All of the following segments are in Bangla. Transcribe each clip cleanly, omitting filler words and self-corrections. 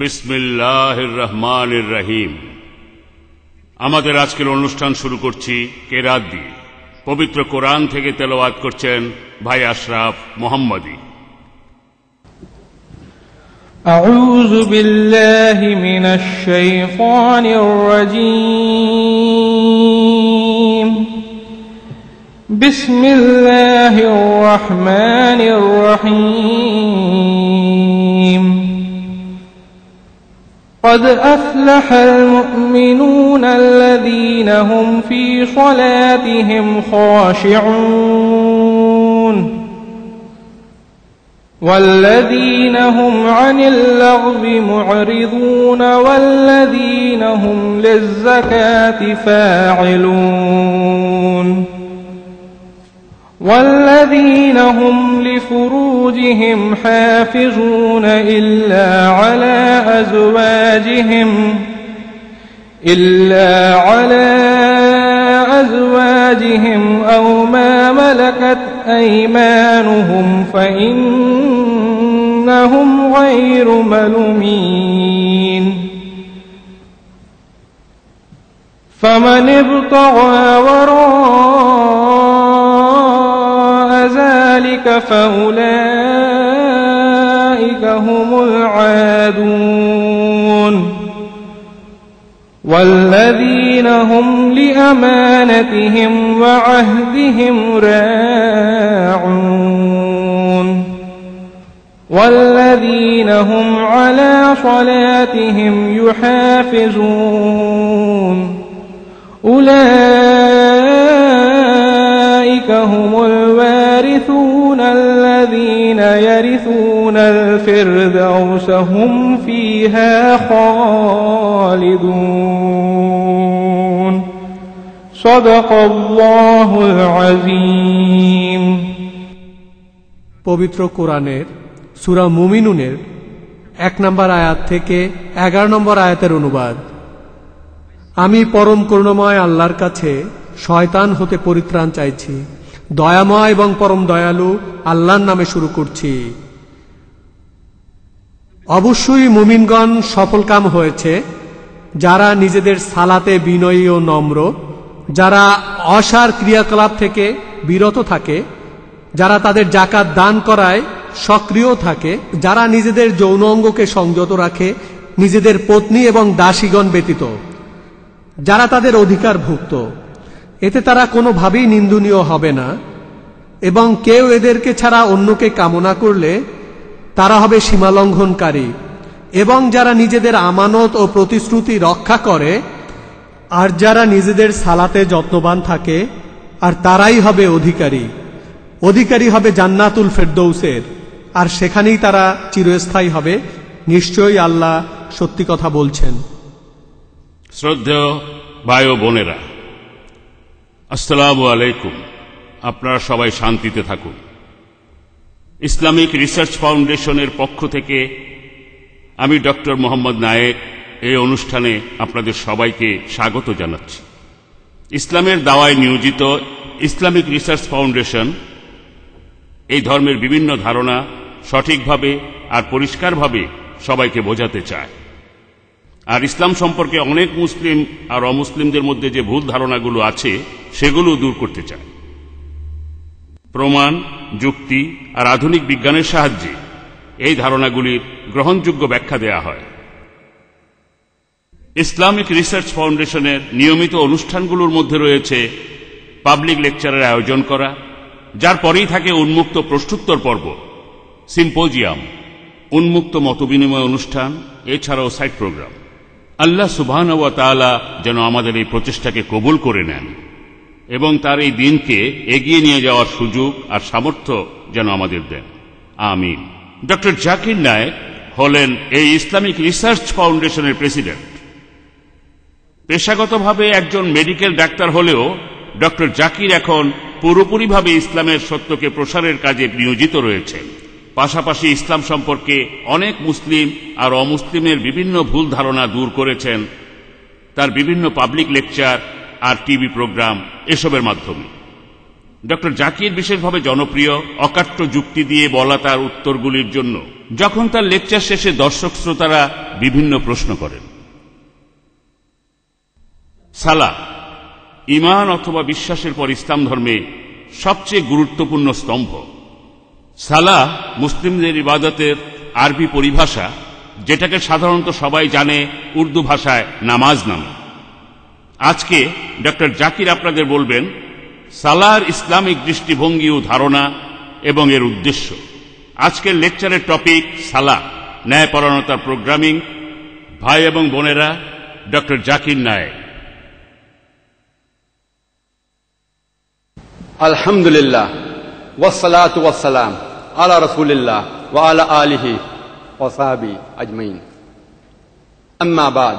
বিসমিল্লাহির রহমানির রহিম। আমাদের আজকের অনুষ্ঠান শুরু করছি কেরাত দিয়ে। পবিত্র কোরআন থেকে তেলাওয়াত করছেন ভাই আশরাফ মোহাম্মদী। আউযু বিল্লাহি মিনাশ শাইতানির রাজীম। বিসমিল্লাহির রহমানির রহিম। قد أفلح المؤمنون الذين هم في صلاتهم خاشعون والذين هم عن اللغو معرضون والذين هم للزكاة فاعلون والذين هم لفروجهم حافظون إلا على أزواجهم أو ما ملكت أيمانهم فإنهم غير ملومين فمن ابتغى وراء ذلك فأولئك هم العادون والذين هم لأمانتهم وعهدهم راعون والذين هم على صلاتهم يحافظون أولئك هم الوارثون الذين يرثون الفردوس هم فيها خالدون صدق الله العظيم। পবিত্র কোরআনের সূরা মুমিনুনের 1 নম্বর আয়াত থেকে 11 নম্বর আয়াতের অনুবাদ। আমি পরম করুণাময় আল্লাহর কাছে শয়তান হতে পরিত্রাণ চাইছি। দয়াময় এবং পরম দয়ালু আল্লাহর নামে শুরু করছি। অবশ্যই মুমিনগণ সফলকাম হয়েছে যারা নিজেদের সালাতে বিনয়ী ও নম্র, যারা অসার ক্রিয়াকলাপ থেকে বিরত থাকে, যারা তাদের যাকাত দান করায় সক্রিয় থাকে, যারা নিজেদের যৌন অঙ্গকে সংযত রাখে নিজেদের পত্নী এবং দাসীগণ ব্যতীত, যারা তাদের অধিকারভুক্ত। এতে তারা কোনোভাবেই নিন্দনীয় হবে না এবং কেউ এদেরকে ছাড়া অন্যকে কামনা করলে তারা হবে সীমালঙ্ঘনকারী। এবং যারা নিজেদের আমানত ও প্রতিশ্রুতি রক্ষা করে আর যারা নিজেদের সালাতে যত্নবান থাকে, আর তারাই হবে অধিকারী হবে জান্নাতুল ফেরদৌসের, আর সেখানেই তারা চিরস্থায়ী হবে। নিশ্চয়ই আল্লাহ সত্যি কথা বলছেন। শ্রদ্ধেয় ভাই ও বোনেরা, আসসালামু আলাইকুম। আপনারা সবাই শান্তিতে থাকুন। ইসলামিক রিসার্চ ফাউন্ডেশনের পক্ষ থেকে আমি ডক্টর মোহাম্মদ নায়েক এই অনুষ্ঠানে আপনাদের সবাইকে স্বাগত জানাচ্ছি। ইসলামের দাওয়ায় নিয়োজিত ইসলামিক রিসার্চ ফাউন্ডেশন এই ধর্মের বিভিন্ন ধারণা সঠিকভাবে আর পরিষ্কারভাবে সবাইকে বোঝাতে চায়, আর ইসলাম সম্পর্কে অনেক মুসলিম আর অমুসলিমদের মধ্যে যে ভুল ধারণাগুলো আছে সেগুলো দূর করতে চায়। প্রমাণ, যুক্তি আর আধুনিক বিজ্ঞানের সাহায্যে এই ধারণাগুলির গ্রহণযোগ্য ব্যাখ্যা দেয়া হয়। ইসলামিক রিসার্চ ফাউন্ডেশনের নিয়মিত অনুষ্ঠানগুলোর মধ্যে রয়েছে পাবলিক লেকচারের আয়োজন করা, যার পরেই থাকে উন্মুক্ত প্রশ্নোত্তর পর্ব, সিম্পোজিয়াম, উন্মুক্ত মতবিনিময় অনুষ্ঠান, এছাড়াও সাইড প্রোগ্রাম। আল্লাহ সুবহানাহু ওয়া তাআলা যেন আমাদের এই প্রচেষ্টাকে কবুল করে নেন এবং তার এই দিনকে এগিয়ে নিয়ে যাওয়ার সুযোগ আর সামর্থ্য যেন আমাদের দেন। আমিন। ডক্টর জাকির নায়েক হলেন এই ইসলামিক রিসার্চ ফাউন্ডেশনের প্রেসিডেন্ট। পেশাগতভাবে একজন মেডিকেল ডাক্তার হলেও ডক্টর জাকির এখন পুরোপুরিভাবে ইসলামের সত্যকে প্রসারের কাজে নিয়োজিত রয়েছেন। পাশাপাশি ইসলাম সম্পর্কে অনেক মুসলিম আর অমুসলিমের বিভিন্ন ভুল ধারণা দূর করেছেন তার বিভিন্ন পাবলিক লেকচার আর টিভি প্রোগ্রাম এসবের মাধ্যমে। ডক্টর জাকির বিশেষভাবে জনপ্রিয় অকাট্য যুক্তি দিয়ে বলা তার উত্তরগুলির জন্য যখন তার লেকচার শেষে দর্শক শ্রোতারা বিভিন্ন প্রশ্ন করেন। সালাহ ঈমান অথবা বিশ্বাসের পর ইসলাম ধর্মে সবচেয়ে গুরুত্বপূর্ণ স্তম্ভ। সালাহ মুসলিমদের ইবাদতের আরবি পরিভাষা, যেটাকে সাধারণত সবাই জানে উর্দু ভাষায় নামাজ নামে। আজকে ডক্টর জাকির আপনাদের বলবেন সালাহর ইসলামিক দৃষ্টিভঙ্গি ও ধারণা এবং এর উদ্দেশ্য। আজকের লেকচারের টপিক সালাহ, ন্যায়পরায়ণতার প্রোগ্রামিং। ভাই এবং বোনেরা, ডক্টর জাকির নায়েক। আলহামদুলিল্লাহ ওয়াসসালাতু ওয়াসসালাম আলা রাসূলিল্লাহ ওয়া আলা আলিহি ওয়া সাহবিহি আজমাইন। আম্মা বাদ,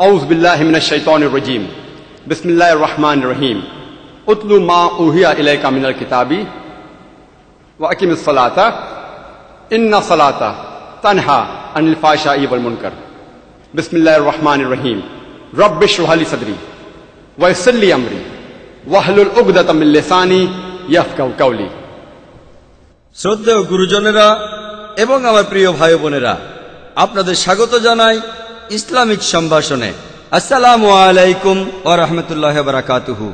আউযু বিল্লাহি মিনাশ শাইতানির রাজীম। বিসমিল্লাহির রহমানির রহিম। উতলু মা উহিয়া ইলাইকা মিনাল কিতাবি ওয়া আকিমিস সালাতা ইন্না সালাতা তানহা আনিল ফাহশাই ওয়াল মুনকার। বিসমিল্লাহির রহমানির রহিম। রব্বি ইশরাহ লি সাদরি ওয়া ইয়াসসির লি আমরি ওয়াহলুল উকদাতাম মিন লিসানি ইয়াফকাহু কাওলি। শ্রদ্ধেয় গুরুজনেরা এবং আমার প্রিয় ভাই বোনেরা, আপনাদের স্বাগত জানাই ইসলামিক সম্ভাষণে। আসসালামু আলাইকুম ওয়া রাহমাতুল্লাহি ওয়া বারাকাতুহু।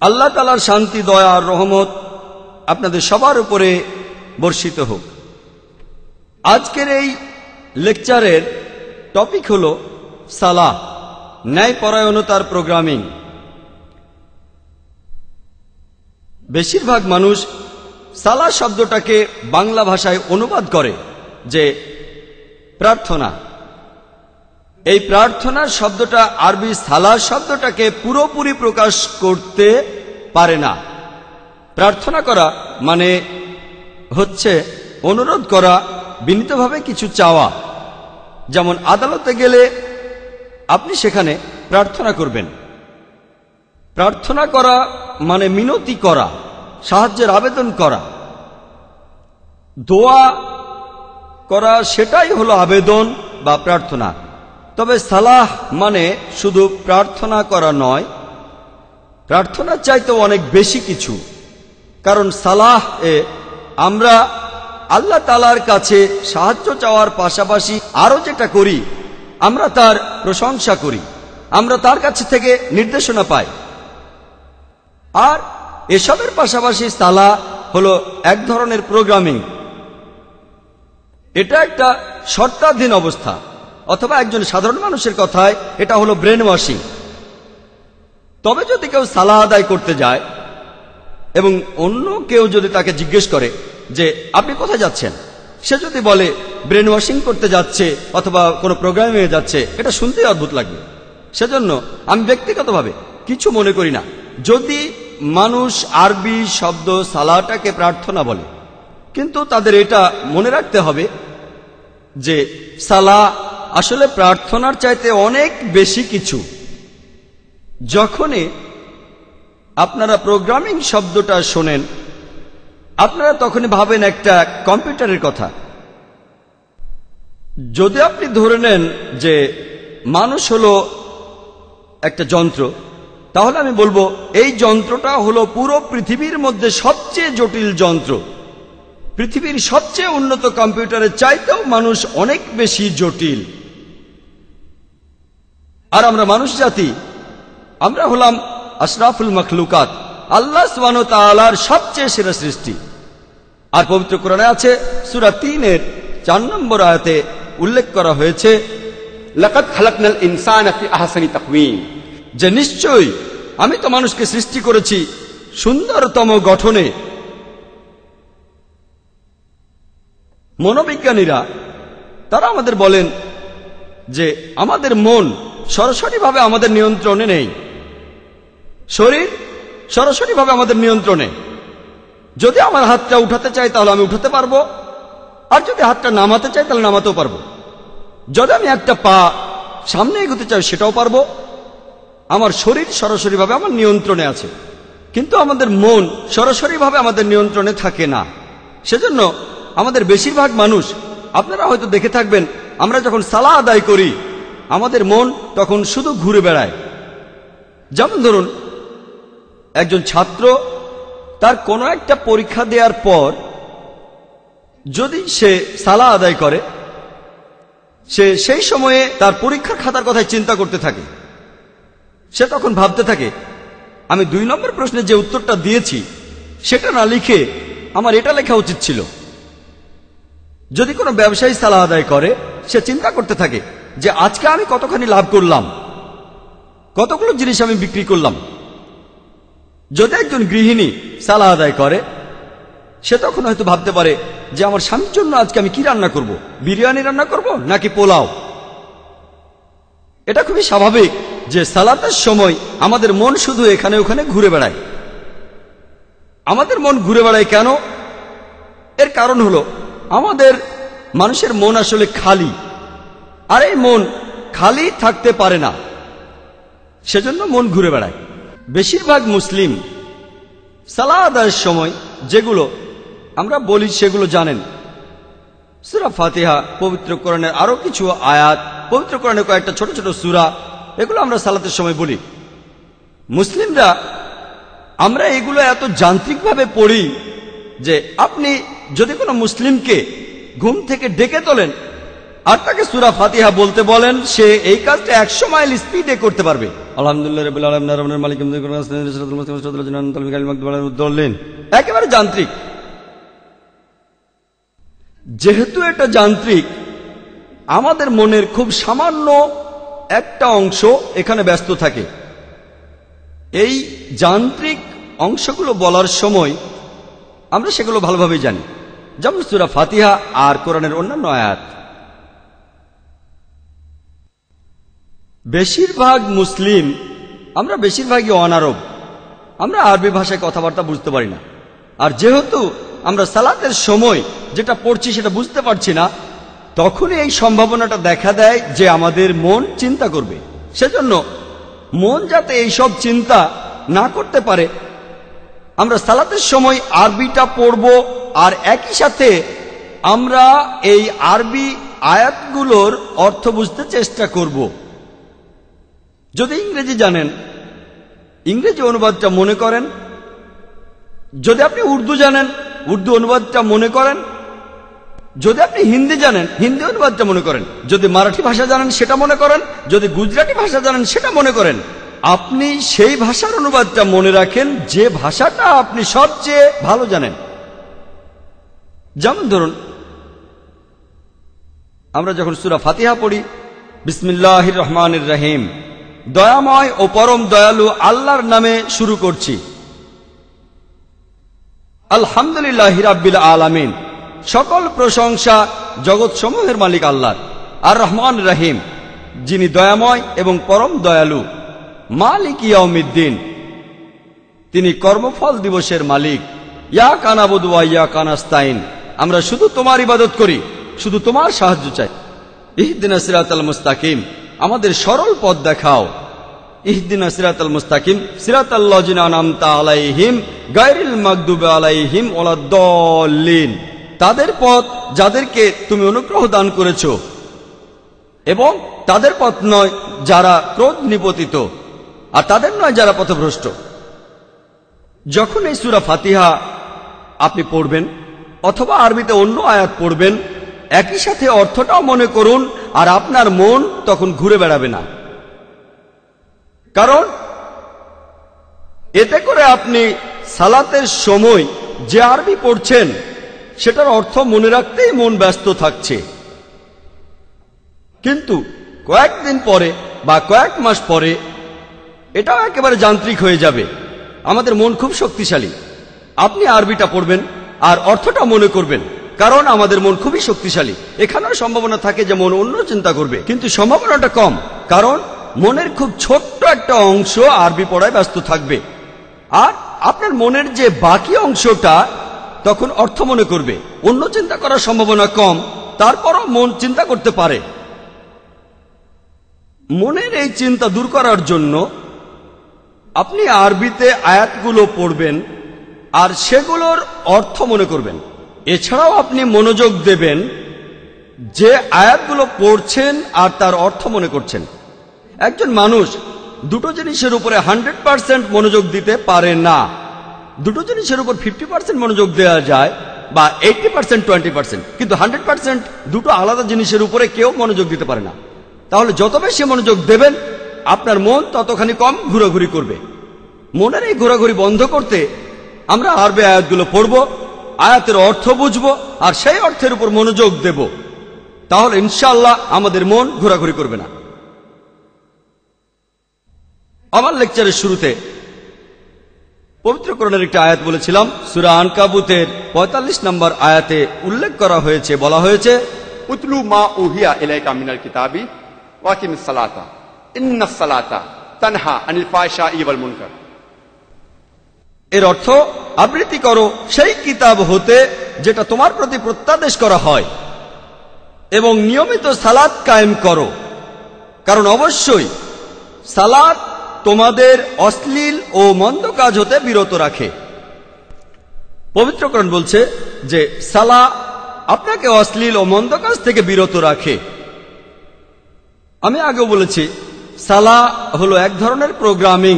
আল্লাহ তাআলার শান্তি, দয়া আর রহমত আপনাদের সবার উপরে বর্ষিত হোক। আজকের এই লেকচারের টপিক হল সালাহ, ন্যায়পরায়ণতার প্রোগ্রামিং। বেশিরভাগ মানুষ সালাহ শব্দটাকে বাংলা ভাষায় অনুবাদ করে যে প্রার্থনা। এই প্রার্থনার শব্দটা আরবি সালাহ শব্দটাকে পুরোপুরি প্রকাশ করতে পারে না। প্রার্থনা করা মানে হচ্ছে অনুরোধ করা, বিনীতভাবে কিছু চাওয়া। যেমন আদালতে গেলে আপনি সেখানে প্রার্থনা করবেন। প্রার্থনা করা মানে মিনতি করা, সাহায্যের আবেদন করা। দোয়া করা সেটাই হলো আবেদন বা প্রার্থনা। তবে সালাহ মানে শুধু প্রার্থনা করা নয়, প্রার্থনার চাইতেও অনেক বেশি কিছু। কারণ সালাহ এ আমরা আল্লাহ তাআলার কাছে সাহায্য চাওয়ার পাশাপাশি আরো যেটা করি, আমরা তার প্রশংসা করি, আমরা তার কাছে থেকে নির্দেশনা পাই। আর এসবের পাশাপাশি সালাহ হলো এক ধরনের প্রোগ্রামিং। এটা একটা শর্তাধীন অবস্থা, অথবা একজন সাধারণ মানুষের কথায় এটা হলো ব্রেন ওয়াশিং। তবে যদি কেউ সালাহ আদায় করতে যায় এবং অন্য কেউ যদি তাকে জিজ্ঞেস করে যে আপনি কোথায় যাচ্ছেন, সে যদি বলে ব্রেন ওয়াশিং করতে যাচ্ছে অথবা কোনো প্রোগ্রামে যাচ্ছে, এটা শুনতেই অদ্ভুত লাগবে। সেজন্য আমি ব্যক্তিগতভাবে কিছু মনে করি না যদি মানুষ আরবি শব্দ সালাহটাকে প্রার্থনা বলে। কিন্তু তাদের এটা মনে রাখতে হবে যে সালাহ আসলে প্রার্থনার চাইতে অনেক বেশি কিছু। যখনই আপনারা প্রোগ্রামিং শব্দটা শোনেন, আপনারা তখনই ভাবেন একটা কম্পিউটারের কথা। যদি আপনি ধরে নেন যে মানুষ হলো একটা যন্ত্র, তাহলে আমি বলবো এই যন্ত্রটা হলো পুরো পৃথিবীর মধ্যে সবচেয়ে জটিল যন্ত্র। পৃথিবীর সবচেয়ে উন্নত কম্পিউটারের চাইতেও মানুষ অনেক বেশি জটিল। আর আমরা মানুষ জাতি, আমরা হলাম আশরাফুল মখলুকাত, আল্লাহ সুবহানাহু ওয়া তাআলার সবচেয়ে সেরা সৃষ্টি। আর পবিত্র কোরআনে আছে সূরা ৩-এর ৪ নম্বর আয়াতে উল্লেখ করা হয়েছে, লাকাদ খালাকনাল ইনসানা ফি আহসানি তাকওয়িম, যে নিশ্চয়ই আমি তো মানুষকে সৃষ্টি করেছি সুন্দরতম গঠনে। মনোবিজ্ঞানীরা তারা আমাদের বলেন যে আমাদের মন সরাসরিভাবে আমাদের নিয়ন্ত্রণে নেই, শরীর সরাসরিভাবে আমাদের নিয়ন্ত্রণে। যদি আমার হাতটা উঠাতে চাই তাহলে আমি উঠাতে পারবো, আর যদি হাতটা নামাতে চাই তাহলে নামাতেও পারবো। যদি আমি একটা পা সামনে এগোতে চাই সেটাও পারবো। আমার শরীর সরাসরিভাবে আমার নিয়ন্ত্রণে আছে, কিন্তু আমাদের মন সরাসরিভাবে আমাদের নিয়ন্ত্রণে থাকে না। সেজন্য আমাদের বেশিরভাগ মানুষ, আপনারা হয়তো দেখে থাকবেন, আমরা যখন সালাহ আদায় করি আমাদের মন তখন শুধু ঘুরে বেড়ায়। যেমন ধরুন একজন ছাত্র তার কোনো একটা পরীক্ষা দেওয়ার পর যদি সে সালাহ আদায় করে, সে সেই সময়ে তার পরীক্ষার খাতার কথাই চিন্তা করতে থাকে। সে তখন ভাবতে থাকে, আমি 2 নম্বর প্রশ্নে যে উত্তরটা দিয়েছি সেটা না লিখে আমার এটা লেখা উচিত ছিল। যদি কোনো ব্যবসায়ী সালাহ আদায় করে, সে চিন্তা করতে থাকে যে আজকে আমি কতখানি লাভ করলাম, কতগুলো জিনিস আমি বিক্রি করলাম। যদি একজন গৃহিণী সালাহ আদায় করে, সে তখন হয়তো ভাবতে পারে যে আমার স্বামীর জন্য আজকে আমি কি রান্না করব, বিরিয়ানি রান্না করব নাকি পোলাও। এটা খুবই স্বাভাবিক যে সালাতের সময় আমাদের মন শুধু এখানে ওখানে ঘুরে বেড়ায়। আমাদের মন ঘুরে বেড়ায় কেন? এর কারণ হলো আমাদের মানুষের মন আসলে খালি, আর এই মন খালি থাকতে পারে না, সেজন্য মন ঘুরে বেড়ায়। বেশিরভাগ মুসলিম সালাহ আদায়ের সময় যেগুলো আমরা বলি সেগুলো জানেন। সূরা ফাতিহা, পবিত্র কোরআনের আরো কিছু আয়াত, পবিত্র কোরআনের কয়েকটা ছোট ছোট সূরা, এগুলো আমরা সালাতের সময় বলি। মুসলিমরা আমরা এগুলো এত যান্ত্রিকভাবে পড়ি যে আপনি যদি কোনো মুসলিমকে ঘুম থেকে ডেকে তোলেন আর তাকে সূরা ফাতিহা বলতে বলেন, সে এই কাজটা 100 মাইল স্পিডে করতে পারবে। আলহামদুলিল্লাহ রাব্বিল আলামিন আর-রাহমানির মালিক একেবারে যান্ত্রিক। যেহেতু এটা যান্ত্রিক, আমাদের মনের খুব সামান্য একটা অংশ এখানে ব্যস্ত থাকে। এই যান্ত্রিক অংশগুলো বলার সময় আমরা সেগুলো ভালোভাবে জানি, যেমন সূরা ফাতিহা আর কোরআনের অন্যান্য আয়াত। বেশিরভাগ মুসলিম আমরা বেশিরভাগই অনারব, আমরা আরবি ভাষায় কথাবার্তা বুঝতে পারি না। আর যেহেতু আমরা সালাতের সময় যেটা পড়ছি সেটা বুঝতে পারছি না, তখনই এই সম্ভাবনাটা দেখা দেয় যে আমাদের মন চিন্তা করবে। সেজন্য মন যাতে এইসব চিন্তা না করতে পারে, আমরা সালাতের সময় আরবিটা পড়ব, আর একই সাথে আমরা এই আরবি আয়াতগুলোর অর্থ বুঝতে চেষ্টা করব। যদি ইংরেজি জানেন, ইংরেজি অনুবাদটা মনে করেন। যদি আপনি উর্দু জানেন, উর্দু অনুবাদটা মনে করেন। যদি আপনি হিন্দি জানেন, হিন্দি অনুবাদটা মনে করেন। যদি মারাঠি ভাষা জানেন সেটা মনে করেন। যদি গুজরাটি ভাষা জানেন সেটা মনে করেন। আপনি সেই ভাষার অনুবাদটা মনে রাখেন যে ভাষাটা আপনি সবচেয়ে ভালো জানেন। যেমন ধরুন, আমরা যখন সূরা ফাতিহা পড়ি, বিসমিল্লাহির রহমানির রহিম, দয়াময় ও পরম দয়ালু আল্লাহর নামে শুরু করছি। আলহামদুলিল্লাহি রাব্বিল আলামিন, সকল প্রশংসা জগৎসমূহের মালিক আল্লাহর। আর রহমান রহিম, যিনি দয়াময় এবং পরম দয়ালু। মালিক ইয়াউমিদ্দিন, তিনি কর্মফল দিবসের মালিক। ইয়াকা নাবুদু ওয়া ইয়াকা নাস্তাইন, আমরা শুধু তোমার ইবাদত করি, শুধু তোমার সাহায্য চাই। ইহদিনাস সিরাতাল মুস্তাকিম, আমাদের সরল পথ দেখাও। ইহদিনাস সিরাতাল মুস্তাকিম সিরাতাল লাযিনা আনআমতা আলাইহিম গায়রিল মাগদুবি আলাইহিম ওয়ালাদ-দাল্লিন, তাদের পথ যাদেরকে তুমি অনুগ্রহ দান করেছো, এবং তাদের পথ নয় যারা ক্রোধ নিপতিত, আর তাদের নয় যারা পথভ্রষ্ট। যখন এই সূরা ফাতিহা আপনি পড়বেন অথবা আরবিতে অন্য আয়াত পড়বেন, একই সাথে অর্থটাও মনে করুন, আর আপনার মন তখন ঘুরে বেড়াবে না। কারণ এতে করে আপনি সালাতের সময় যে আরবি পড়ছেন সেটার অর্থ মনে রাখতেই মন ব্যস্ত থাকছে। কিন্তু কয়েকদিন পরে বা কয়েক মাস পরে এটাও একেবারে যান্ত্রিক হয়ে যাবে। আমাদের মন খুব শক্তিশালী। আপনি আরবিটা পড়বেন আর অর্থটা মনে করবেন, কারণ আমাদের মন খুবই শক্তিশালী। এখানেও সম্ভাবনা থাকে যে মন অন্য চিন্তা করবে, কিন্তু সম্ভাবনাটা কম, কারণ মনের খুব ছোট্ট একটা অংশ আরবি পড়ায় ব্যস্ত থাকবে। আর আপনার মনের যে বাকি অংশটা তখন অর্থ মনে করবে। অন্য চিন্তা করার সম্ভাবনা কম, তারপরও মন চিন্তা করতে পারে। মনের এই চিন্তা দূর করার জন্য আপনি আরবিতে আয়াতগুলো পড়বেন আর সেগুলোর অর্থ মনে করবেন। এছাড়াও আপনি মনোযোগ দেবেন যে আয়াতগুলো পড়ছেন আর তার অর্থ মনে করছেন। একজন মানুষ দুটো জিনিসের উপরে 100% মনোযোগ দিতে পারে না। দুটো জিনিসের উপর 50% মনোযোগ দেওয়া যায় বা 80% 20%, কিন্তু 100% দুটো আলাদা জিনিসের উপরে কেউ মনোযোগ দিতে পারে না। তাহলে যত বেশি মনোযোগ দেবেন আপনার মন ততখানি কম ঘোরাঘুরি করবে। মনের এই ঘোরাঘুরি বন্ধ করতে আমরা আরবি আয়াতগুলো পড়ব, আয়াতের অর্থ বুঝব আর সেই অর্থের উপর মনোযোগ দেব। তাহলে ইনশাআল্লাহ আমাদের মন ঘোরাঘুরি করবে না। আমার লেকচারের শুরুতে পবিত্র কোরআনের একটি আয়াত বলেছিলাম। সূরা আনকাবুতের 45 নম্বর আয়াতে উল্লেখ করা হয়েছে, বলা হয়েছে, উতলু মা উহিয়া ইলাইকা মিনাল কিতাবি ওয়া আকিমিস সালাতা ইন্নাস সালাতা তানহা আনিল ফাহশাই ওয়াল মুনকার। এর অর্থ, আবৃত্তি করো সেই কিতাব হতে যেটা তোমার প্রতি প্রত্যাদেশ করা হয় এবং নিয়মিত সালাত কায়েম করো, কারণ অবশ্যই সালাত তোমাদের অশ্লীল ও মন্দ কাজ হতে বিরত রাখে। পবিত্র কোরআন বলছে যে সালা আপনাকে অশ্লীল ও মন্দ কাজ থেকে বিরত রাখে। আমি আগেও বলেছি, সালা হলো এক ধরনের প্রোগ্রামিং।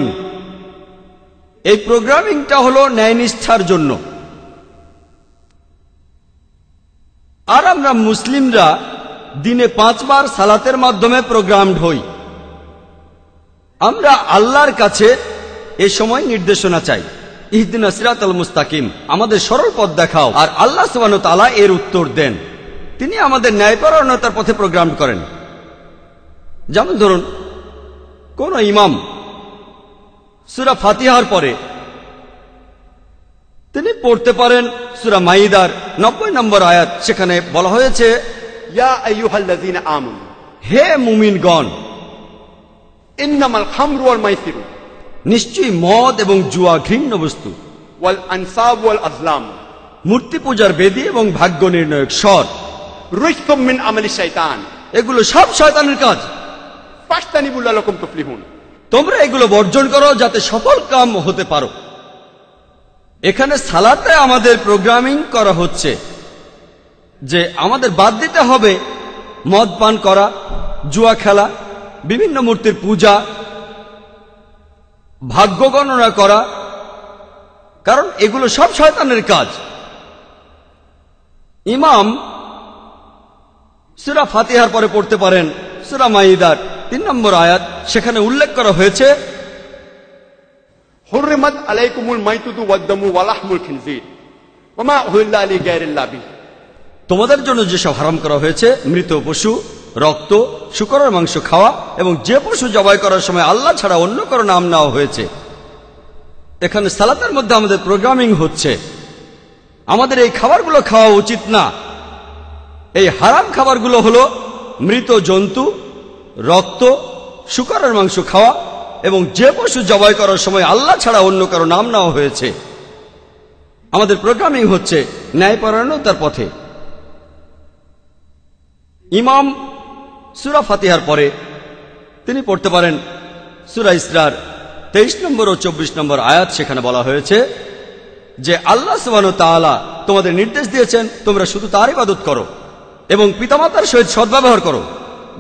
এই প্রোগ্রামিংটা হলো ন্যায়নিষ্ঠার জন্য। আর আমরা মুসলিমরা দিনে 5 বার সালাতের মাধ্যমে প্রোগ্রামড হই। আমরা আল্লাহর কাছে এ সময় নির্দেশনা চাই, ইহদিনা সিরাতাল মুস্তাকিম, আমাদের সরল পথ দেখাও। আর আল্লাহ সুবহানাহু ওয়া তাআলা এর উত্তর দেন। তিনি আমাদের ন্যায়পরায়ণতার পথে প্রোগ্রাম করেন। যেমন ধরুন, কোন ইমাম সূরা ফাতিহার পরে তিনি পড়তে পারেন সূরা মাইদার 90 নম্বর আয়াত। সেখানে বলা হয়েছে, ইয়া আইয়ুহাল্লাযীনা আমানু, হে মুমিনগণ, ইন্নামাল খামরু ওয়াল মাইসিরু, নিশ্চয়ই মদ এবং জুয়া ঘৃণ্য বস্তু, ওয়াল আনসাব ওয়াল আজলাম, মূর্তি পূজার বেদী এবং ভাগ্য নির্ণয়ক স্বর, রিজসুম মিন আমালি শাইতান, এগুলো সব শয়তানের কাজ। ফাসতানিবু লাকুম তুফলিহুন, তোমরা এগুলো বর্জন করো যাতে সফল কাম হতে পারো। এখানে সালাতে আমাদের প্রোগ্রামিং করা হচ্ছে যে আমাদের বাদ দিতে হবে মদ পান করা, জুয়া খেলা, বিভিন্ন মূর্তির পূজা, ভাগ্য গণনা করা, কারণ এগুলো সব শয়তানের কাজ। ইমাম সূরা ফাতিহার পরে পড়তে পারেন সূরা মাইদার 3 নম্বর আয়াত। সেখানে উল্লেখ করা হয়েছে, হুররিমাত আলাইকুমুল মাইতুতু ওয়াদ-দামু ওয়া লাহমুল খিনজির ওয়া মা উহিল্লা লিগাইরিল্লাহ বিহি, তোমাদের জন্য যেসব হারাম করা হয়েছে মৃত পশু, রক্ত, শূকরের মাংস খাওয়া এবং যে পশু জবাই করার সময় আল্লাহ ছাড়া অন্য কারো নাম নেওয়া হয়েছে। এখানে সালাতের মধ্যে আমাদের প্রোগ্রামিং হচ্ছে আমাদের এই খাবারগুলো খাওয়া উচিত না। এই হারাম খাবারগুলো হলো মৃত জন্তু, রক্ত, শূকরের মাংস খাওয়া এবং যে পশু জবাই করার সময় আল্লাহ ছাড়া অন্য কারো নাম নেওয়া হয়েছে। আমাদের প্রোগ্রামিং হচ্ছে ন্যায়পরায়ণতার পথে। ইমাম সূরা ফাতিহার পরে তিনি পড়তে পারেন সূরা ইসরার 23 নম্বর ও 24 নম্বর আয়াত। সেখানে বলা হয়েছে যে আল্লাহ সুবহানাহু ওয়া তাআলা তোমাদের নির্দেশ দিয়েছেন তোমরা শুধু তার ইবাদত করো এবং পিতামাতার সহিত সদ্ব্যবহার করো।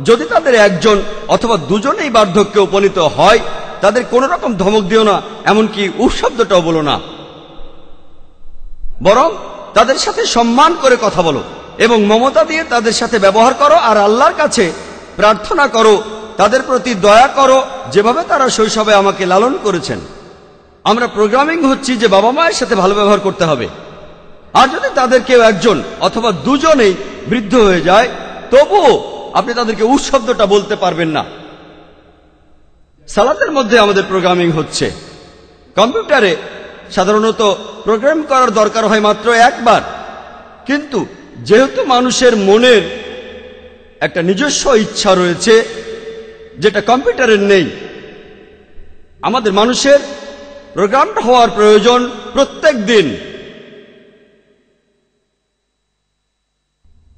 যদি তাদের একজন অথবা দুজনেই বার্ধক্যে উপনীত হয় তাদের কোন রকম ধমক দিও না, এমনকি উফ শব্দটাও বলো না, বরং তাদের সাথে সম্মান করে কথা বলো এবং মমতা দিয়ে তাদের সাথে ব্যবহার করো। আর আল্লাহর কাছে প্রার্থনা করো, তাদের প্রতি দয়া করো যেভাবে তারা শৈশবে আমাকে লালন করেছেন। আমরা প্রোগ্রামিং হচ্ছি যে বাবা মায়ের সাথে ভালো ব্যবহার করতে হবে। আর যদি তাদের কেউ একজন অথবা দুজনেই বৃদ্ধ হয়ে যায় তবুও আপনি তাদেরকে উফ শব্দটা বলতে পারবেন না। সালাতের মধ্যে আমাদের প্রোগ্রামিং হচ্ছে। কম্পিউটারে সাধারণত প্রোগ্রাম করার দরকার হয় মাত্র একবার, কিন্তু যেহেতু মানুষের মনের একটা নিজস্ব ইচ্ছা রয়েছে যেটা কম্পিউটারের নেই, আমাদের মানুষের প্রোগ্রাম হওয়ার প্রয়োজন প্রত্যেক দিন।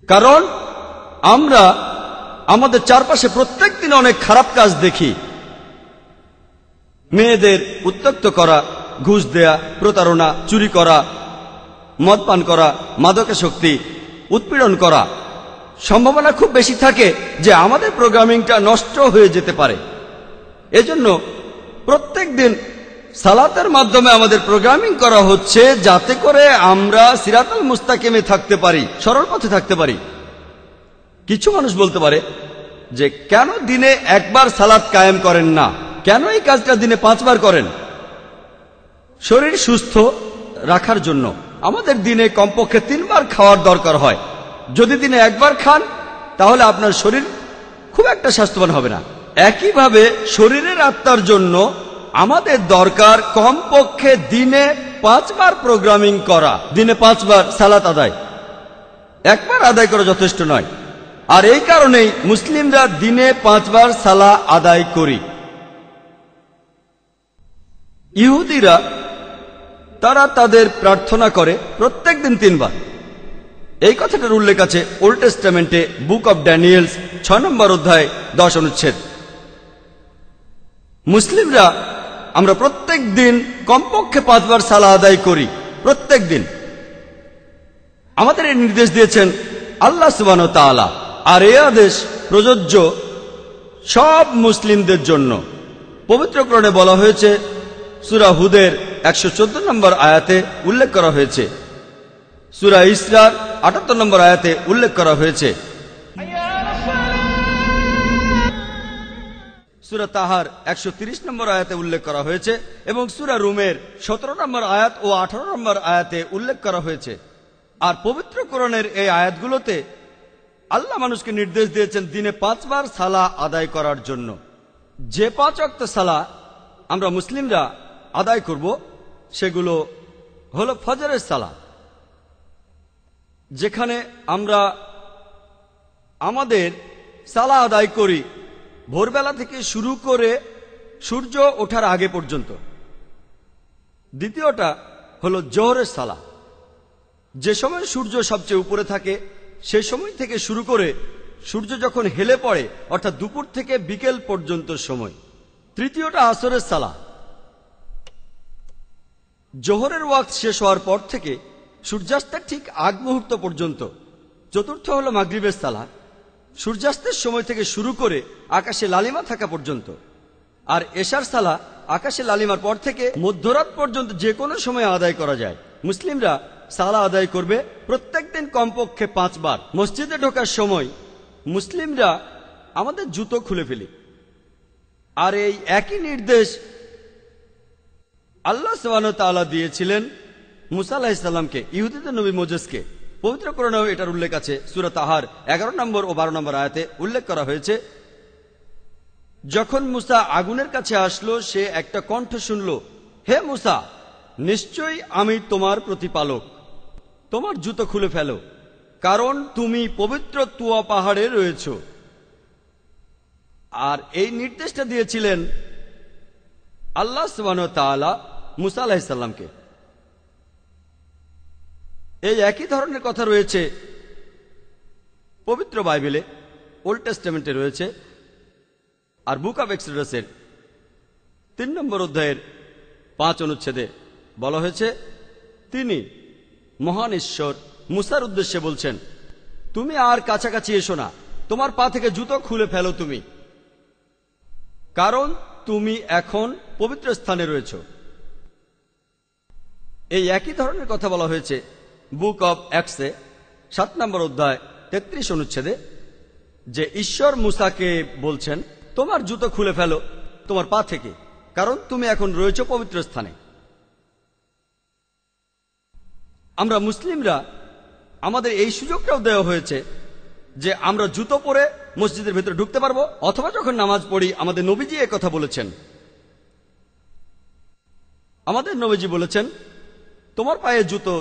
কারণ আমরা আমাদের চারপাশে প্রত্যেক দিন অনেক খারাপ কাজ দেখি। মেয়েদের উত্ত্যক্ত করা, ঘুষ দেয়া, প্রতারণা, চুরি করা, মদ পান করা, মাদকাসক্তি, উৎপীড়ন করা। সম্ভাবনা খুব বেশি থাকে যে আমাদের প্রোগ্রামিংটা নষ্ট হয়ে যেতে পারে। এজন্য প্রত্যেক দিন সালাতের মাধ্যমে আমাদের প্রোগ্রামিং করা হচ্ছে যাতে করে আমরা সিরাতাল মুস্তাকিমে থাকতে পারি, সরল পথে থাকতে পারি। কিছু মানুষ বলতে পারে যে কেন দিনে একবার সালাত কায়েম করেন না, কেন এই কাজটা দিনে 5 বার করেন? শরীর সুস্থ রাখার জন্য আমাদের দিনে কমপক্ষে 3 বার খাওয়ার দরকার হয়। যদি দিনে একবার খান তাহলে আপনার শরীর খুব একটা স্বাস্থ্যবান হবে না। একইভাবে শরীরের আত্মার জন্য আমাদের দরকার কমপক্ষে দিনে 5 বার প্রোগ্রামিং করা, দিনে 5 বার সালাত আদায়। একবার আদায় করা যথেষ্ট নয়। আর এই কারণেই মুসলিমরা দিনে 5 বার সালা আদায় করি। ইহুদিরা তারা তাদের প্রার্থনা করে প্রত্যেক দিন 3 বার। এই কথাটার উল্লেখ আছে ওল্ড টেস্টামেন্টে বুক অব ড্যানিয়েলস 6 নম্বর অধ্যায় 10 অনুচ্ছেদ। মুসলিমরা আমরা প্রত্যেক দিন কমপক্ষে 5 বার সালা আদায় করি, প্রত্যেক দিন। আমাদের এই নির্দেশ দিয়েছেন আল্লাহ সুবহানাহু ওয়া তাআলা, আর এই আদেশ প্রযোজ্য সব মুসলিমদের জন্য। পবিত্র কোরআনে বলা হয়েছে, সূরা হুদের 114 নম্বর আয়াতে উল্লেখ করা হয়েছে, সূরা ইসরার 78 নম্বর আয়াতে উল্লেখ করা হয়েছে, সূরা তাহার 130 নম্বর আয়াতে উল্লেখ করা হয়েছে, এবং সূরা রুমের 17 নম্বর আয়াত ও 18 নম্বর আয়াতে উল্লেখ করা হয়েছে। আর পবিত্র কোরআনের এই আয়াতগুলোতে আল্লাহ মানুষকে নির্দেশ দিয়েছেন দিনে 5 বার সালা আদায় করার জন্য। যে 5 ওয়াক্ত সালা আমরা মুসলিমরা আদায় করব সেগুলো হলো ফজরের সালা, যেখানে আমরা আমাদের সালা আদায় করি ভোরবেলা থেকে শুরু করে সূর্য ওঠার আগে পর্যন্ত। দ্বিতীয়টা হলো জোহরের সালা, যে সময় সূর্য সবচেয়ে উপরে থাকে সেই সময় থেকে শুরু করে সূর্য যখন হেলে পড়ে, অর্থাৎ দুপুর থেকে বিকেল পর্যন্ত সময়। তৃতীয়টা আসরের সালা, জোহরের ওয়াক্ত শেষ হওয়ার পর থেকে সূর্যাস্তের ঠিক আগ মুহূর্ত পর্যন্ত। চতুর্থ হলো মাগরিবের সালা, সূর্যাস্তের সময় থেকে শুরু করে আকাশে লালিমা থাকা পর্যন্ত। আর এশার সালা আকাশে লালিমার পর থেকে মধ্যরাত পর্যন্ত যে কোনো সময় আদায় করা যায়। মুসলিমরা সালা আদায় করবে প্রত্যেকদিন কমপক্ষে 5 বার। মসজিদে ঢোকার সময় মুসলিমরা আমাদের জুতো খুলে ফেলি। আর এই একই নির্দেশ আল্লাহ সুবহানাহু ওয়া তাআলা দিয়েছিলেন মুসা আলাইহিস সালামকে, ইহুদীদের নবী মোজেসকে। পবিত্র কোরআনেও এটার উল্লেখ আছে, সূরা তাহার 11 নম্বর ও 12 নম্বর আয়াতে উল্লেখ করা হয়েছে, যখন মুসা আগুনের কাছে আসলো সে একটা কণ্ঠ শুনল, হে মুসা, নিশ্চয়ই আমি তোমার প্রতিপালক, তোমার জুতো খুলে ফেলো, কারণ তুমি পবিত্র তুয়া পাহাড়ে রয়েছ। আর এই নির্দেশটা দিয়েছিলেন আল্লাহ সুবহানাহু ওয়া তাআলা মুসা আলাইহিস সালামকে। এই একই ধরনের কথা রয়েছে পবিত্র বাইবেলে, ওল্ড টেস্টামেন্টে রয়েছে। আর বুক অব এক্সোডাসের 3 নম্বর অধ্যায়ের 5 অনুচ্ছেদে বলা হয়েছে, তিনি মহান ঈশ্বর মুসার উদ্দেশ্যে বলছেন, তুমি আর কাছাকাছি এসো না, তোমার পা থেকে জুতো খুলে ফেলো তুমি, কারণ তুমি এখন পবিত্র স্থানে রয়েছ। এই একই ধরনের কথা বলা হয়েছে বুক অব অ্যাক্টসে 7 নম্বর অধ্যায় 33 অনুচ্ছেদে, যে ঈশ্বর মুসাকে বলছেন, তোমার জুতো খুলে ফেলো তোমার পা থেকে, কারণ তুমি এখন রয়েছ পবিত্র স্থানে। আমরা মুসলিমরা আমাদের এই সুযোগটাও দেওয়া হয়েছে যে আমরা জুতো পরে মসজিদের ভেতরে ঢুকতে পারবো, অথবা যখন নামাজ পড়ি আমাদের নবীজি এই কথা বলেছেন। আমাদের নবীজি বলেছেন, তোমার পায়ে জুতো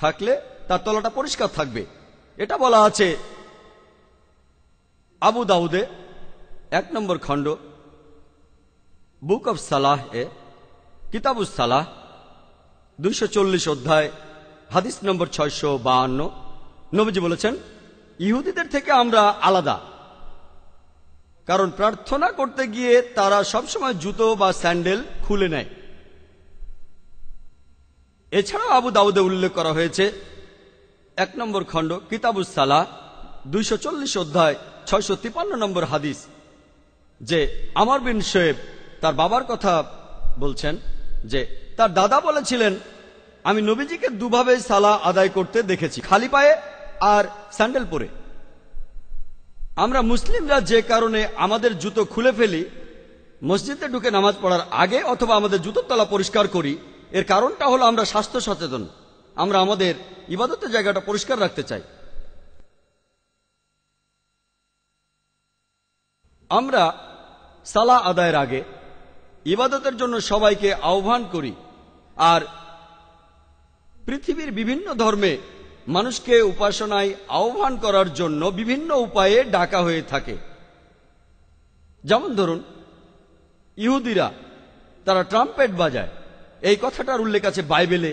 থাকলে তার তলাটা পরিষ্কার থাকবে। এটা বলা আছে আবু দাউদে 1 নম্বর খণ্ড বুক অব সালাহ এ, কিতাবুস সালাহ 240 অধ্যায় হাদিস নম্বর 652। নবীজি বলেছেন, ইহুদিদের থেকে আমরা আলাদা, কারণ প্রার্থনা করতে গিয়ে তারা সবসময় জুতো বা স্যান্ডেল খুলে নেয়। এছাড়াও আবু দাউদে উল্লেখ করা হয়েছে 1 নম্বর খণ্ড কিতাবুস সালাহ 240 অধ্যায় 653 নম্বর হাদিস, যে আমর বিন শোয়েব তার বাবার কথা বলছেন যে তার দাদা বলেছিলেন, আমি নবীজিকে দুভাবে সালাহ আদায় করতে দেখেছি, খালি পায়ে আর স্যান্ডেল পরে। আমরা মুসলিমরা যে কারণে আমাদের জুতো খুলে ফেলি, মসজিদে ঢুকে নামাজ পড়ার আগে অথবা আমাদের জুতোর তলা পরিষ্কার করি, এর কারণটা হলো আমরা স্বাস্থ্য সচেতন। আমরা আমাদের ইবাদতের জায়গাটা পরিষ্কার রাখতে চাই। আমরা সালাহ আদায়ের আগে ইবাদতের জন্য সবাইকে আহ্বান করি, আর পৃথিবীর বিভিন্ন ধর্মে মানুষকে উপাসনায় আহ্বান করার জন্য বিভিন্ন উপায়ে ডাকা হয়ে থাকে। যেমন ধরুন, ইহুদিরা তারা ট্রাম্পেট বাজায়। এই কথাটার উল্লেখ আছে বাইবেলে,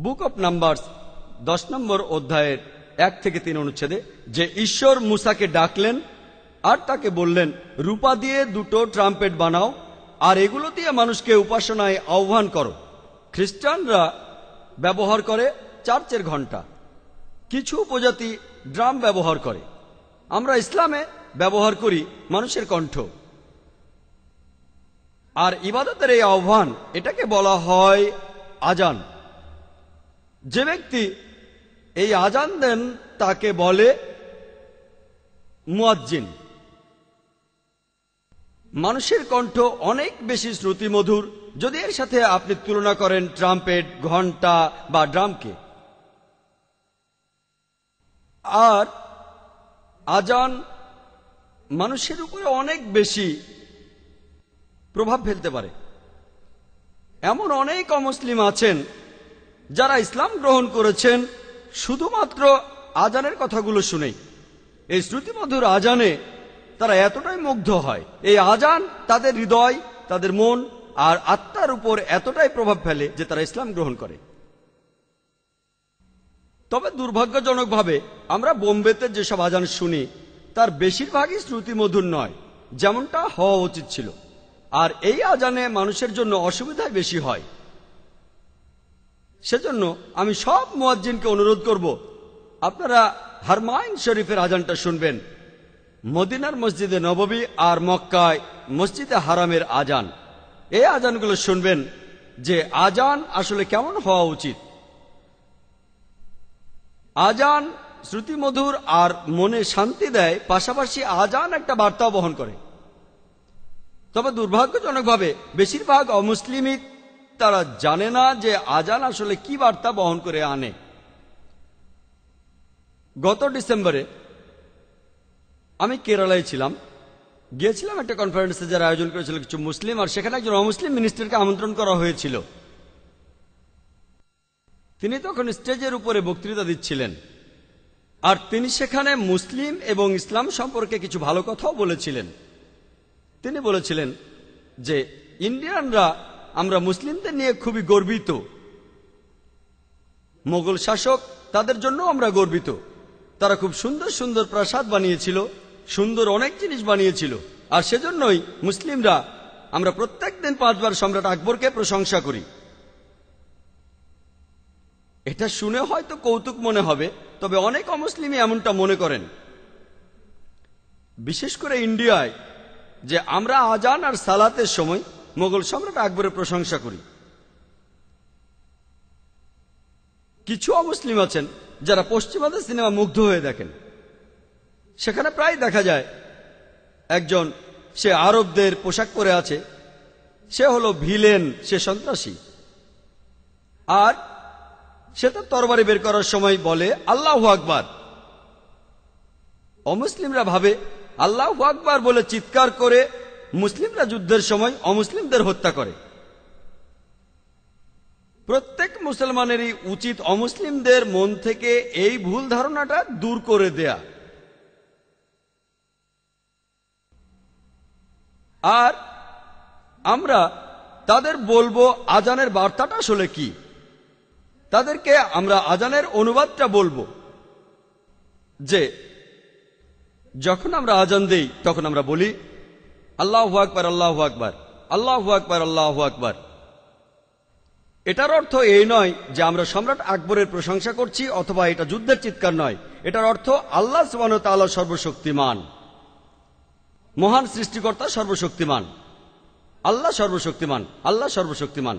বুক অব নাম্বারস 10 নম্বর অধ্যায়ের 1 থেকে 3 অনুচ্ছেদে, যে ঈশ্বর মুসাকে ডাকলেন আর তাকে বললেন, রূপা দিয়ে 2টো ট্রাম্পেট বানাও আর এগুলো দিয়ে মানুষকে উপাসনায় আহ্বান করো। খ্রিস্টানরা ব্যবহার করে চার্চের ঘণ্টা, কিছু উপজাতি ড্রাম ব্যবহার করে। আমরা ইসলামে ব্যবহার করি মানুষের কণ্ঠ। আর ইবাদতের এই আহ্বান, এটাকে বলা হয় আজান। যে ব্যক্তি এই আজান দেন তাকে বলে মুয়াজ্জিন। মানুষের কণ্ঠ অনেক বেশি শ্রুতিমধুর যদি এর সাথে আপনি তুলনা করেন ট্রাম্পেট, ঘণ্টা বা ড্রামকে। আর আজান মানুষের উপরে অনেক বেশি প্রভাব ফেলতে পারে। এমন অনেক অমুসলিম আছেন যারা ইসলাম গ্রহণ করেছেন শুধুমাত্র আজানের কথাগুলো শুনেই। এই শ্রুতিমধুর আজানে তারা এতটাই মুগ্ধ হয়, এই আজান তাদের হৃদয়, তাদের মন আর আত্মার উপর এতটাই প্রভাব ফেলে যে তারা ইসলাম গ্রহণ করে। তবে দুর্ভাগ্যজনকভাবে আমরা বোম্বেতে যেসব আজান শুনি তার বেশিরভাগই শ্রুতিমধুর নয়, যেমনটা হওয়া উচিত ছিল। আর এই আজানে মানুষের জন্য অসুবিধাই বেশি হয়। সেজন্য আমি সব মুয়াজ্জিনকে অনুরোধ করব, আপনারা হারমাইন শরীফের আজানটা শুনবেন, মদিনার মসজিদে নববী আর মক্কায় মসজিদে হারামের আজান। এই আজানগুলো শুনবেন যে আজান আসলে কেমন হওয়া উচিত। আজান শ্রুতিমধুর আর মনে শান্তি দেয়, পাশাপাশি আজান একটা বার্তাও বহন করে। তবে দুর্ভাগ্যজনকভাবে বেশিরভাগ অমুসলিমই তারা জানে না যে আজান আসলে কি বার্তা বহন করে আনে। গত ডিসেম্বরে আমি কেরালায় ছিলাম, গিয়েছিলাম একটা কনফারেন্সে যারা আয়োজন করেছিল কিছু মুসলিম, আর সেখানে একজন অমুসলিম মিনিস্টারকে আমন্ত্রণ করা হয়েছিল। তিনি তখন স্টেজের উপরে বক্তৃতা দিচ্ছিলেন, আর তিনি সেখানে মুসলিম এবং ইসলাম সম্পর্কে কিছু ভালো কথাও বলেছিলেন। তিনি বলেছিলেন যে ইন্ডিয়ানরা আমরা মুসলিমদের নিয়ে খুবই গর্বিত, মোগল শাসক তাদের জন্য আমরা গর্বিত। তারা খুব সুন্দর সুন্দর প্রাসাদ বানিয়েছিল, সুন্দর অনেক জিনিস বানিয়েছিল, আর সেজন্যই মুসলিমরা আমরা প্রত্যেক দিন 5 বার সম্রাট আকবরকে প্রশংসা করি। এটা শুনে হয়তো কৌতুক মনে হবে, তবে অনেক অমুসলিমই এমনটা মনে করেন, বিশেষ করে ইন্ডিয়ায়, যে আমরা আজান আর সালাতের সময় মোগল সম্রাট আকবরের প্রশংসা করি। কিছু অমুসলিম আছেন যারা পশ্চিমাদের সিনেমা মুগ্ধ হয়ে দেখেন। সেখানে প্রায় দেখা যায় একজন, সে আরবদের পোশাক পরে আছে, সে হলো ভিলেন, সে সন্ত্রাসী, আর সে তার তরবারি বের করার সময় বলে আল্লাহু আকবার। অমুসলিমরা ভাবে আল্লাহু আকবার বলে চিৎকার করে মুসলিমরা যুদ্ধের সময় অমুসলিমদের হত্যা করে। প্রত্যেক মুসলমানেরই উচিত অমুসলিমদের মন থেকে এই ভুল ধারণাটা দূর করে দেয়া। আর আমরা তাদের বলবো আজানের বার্তাটা আসলে কি। তাদেরকে আমরা আজানের অনুবাদটা বলবো যে যখন আমরা আজান দেই তখন আমরা বলি আল্লাহু আকবার, আল্লাহু আকবার, আল্লাহু আকবার, আল্লাহু আকবার। এটার অর্থ এই নয় যে আমরা সম্রাট আকবরের প্রশংসা করছি, অথবা এটা যুদ্ধের চিৎকার নয়। এটার অর্থ আল্লাহ সুবহানাহু ওয়া তাআলা সর্বশক্তিমান, মহান সৃষ্টিকর্তা সর্বশক্তিমান। আল্লাহ সর্বশক্তিমান, আল্লাহ সর্বশক্তিমান।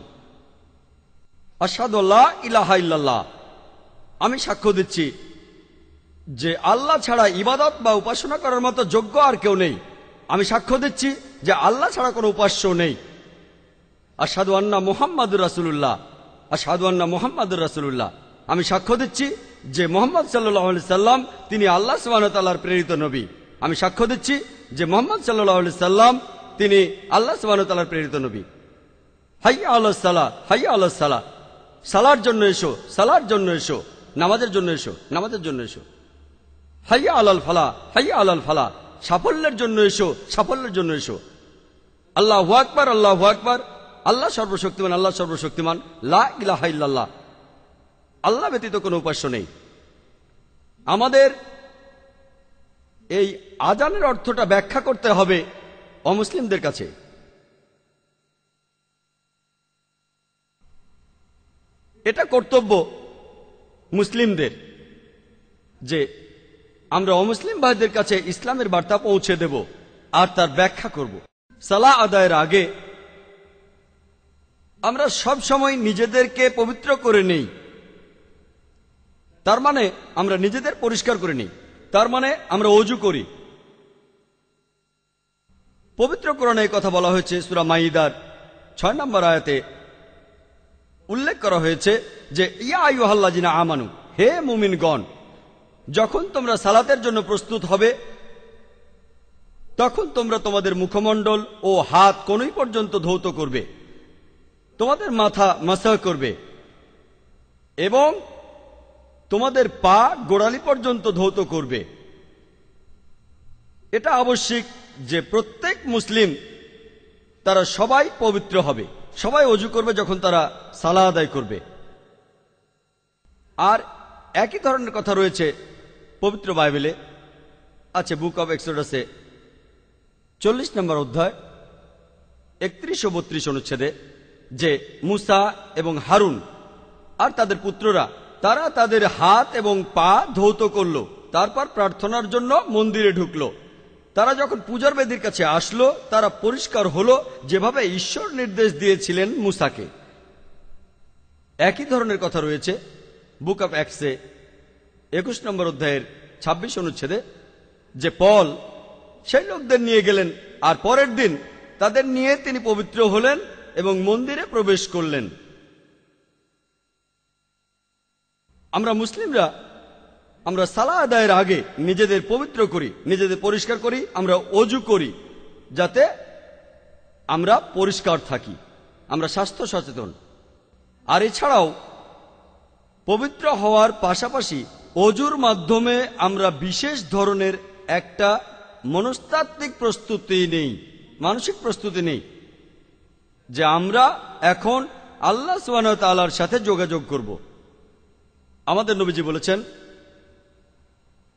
আশহাদু আল্লা ইলাহা ইল্লাল্লাহ, আমি সাক্ষ্য দিচ্ছি যে আল্লাহ ছাড়া ইবাদত বা উপাসনা করার মতো যোগ্য আর কেউ নেই। আমি সাক্ষ্য দিচ্ছি যে আল্লাহ ছাড়া কোনো উপাস্য নেই। আশহাদু আন্না মুহাম্মাদুর রাসূলুল্লাহ, আশহাদু আন্না মুহাম্মাদুর রাসূলুল্লাহ, আমি সাক্ষ্য দিচ্ছি যে মুহাম্মদ সাল্লাল্লাহু আলাইহি সাল্লাম তিনি আল্লাহ সুবহানাহু ওয়া তাআলার প্রেরিত নবী। আমি সাক্ষ্য দিচ্ছি যে মুহাম্মদ সাল্লাল্লাহু আলাইহি সাল্লাম তিনি আল্লাহ সুবহানাহু ওয়া তাআলার প্রেরিত নবী। হাইয়া আলাস সালাহ, হাইয়া আলাস সালাহ, সালার জন্য এসো, সালার জন্য এসো, নামাজের জন্য এসো, নামাজের জন্য এসো। হাইয়া আলাল ফালাহ, হাইয়া আলাল ফালাহ, সাফল্যের জন্য এসো, সাফল্যের জন্য এসো। আল্লাহু আকবার, আল্লাহু আকবার, আল্লাহ সর্বশক্তিমান, আল্লাহ সর্বশক্তিমান, লা ইলাহা ইল্লাল্লাহ, আল্লাহ ব্যতীত কোনো উপাস্য নেই। আমাদের এই আজানের অর্থটা ব্যাখ্যা করতে হবে অমুসলিমদের কাছে। এটা কর্তব্য মুসলিমদের যে আমরা অমুসলিম ভাইদের কাছে ইসলামের বার্তা পৌঁছে দেব আর তার ব্যাখ্যা করব। সালাহ আদায়ের আগে আমরা সব সময় নিজেদেরকে পবিত্র করে নেই, তার মানে আমরা নিজেদের পরিষ্কার করে নিই, তার মানে আমরা ওযু করি। পবিত্র কোরআনে এই কথা বলা হয়েছে সূরা মাইদার 6 নম্বর আয়াতে উল্লেখ করা হয়েছে যে ইয়া আইয়ুহাল্লাযিনা আমানু, হে মুমিনগণ, যখন তোমরা সালাতের জন্য প্রস্তুত হবে তখন তোমরা তোমাদের মুখমণ্ডল ও হাত কনুই পর্যন্ত ধৌত করবে, তোমাদের মাথা মাসাহ করবে এবং তোমাদের পা গোড়ালি পর্যন্ত ধৌত করবে। এটা আবশ্যিক যে প্রত্যেক মুসলিম তারা সবাই পবিত্র হবে, সবাই ওযু করবে যখন তারা সালাহ আদায় করবে। আর একই ধরনের কথা রয়েছে পবিত্র বাইবেলে, আছে বুক অব এক্সোডাসে 40 নম্বর অধ্যায় 31 ও 32 অনুচ্ছেদে যে মুসা এবং হারুন আর তাদের পুত্ররা তারা তাদের হাত এবং পা ধৌত করল, তারপর প্রার্থনার জন্য মন্দিরে ঢুকলো। তারা যখন পূজার বেদির কাছে আসলো তারা পরিষ্কার হলো যেভাবে ঈশ্বর নির্দেশ দিয়েছিলেন মুসাকে। একই ধরনের কথা রয়েছে বুক অব অ্যাক্টসে 21 নম্বর অধ্যায়ের 26 অনুচ্ছেদে যে পল সেই লোকদের নিয়ে গেলেন আর পরের দিন তাদের নিয়ে তিনি পবিত্র হলেন এবং মন্দিরে প্রবেশ করলেন। আমরা মুসলিমরা আমরা সালাহ আদায়ের আগে নিজেদের পবিত্র করি, নিজেদের পরিষ্কার করি, আমরা ওযু করি যাতে আমরা পরিষ্কার থাকি, আমরা স্বাস্থ্য সচেতন। আর এছাড়াও পবিত্র হওয়ার পাশাপাশি ওযুর মাধ্যমে আমরা বিশেষ ধরনের একটা মনস্তাত্ত্বিক প্রস্তুতি নেই, মানসিক প্রস্তুতি নেই যে আমরা এখন আল্লাহ সুবহানাহু ওয়া তাআলার সাথে যোগাযোগ করব। আমাদের নবীজি বলেছেন,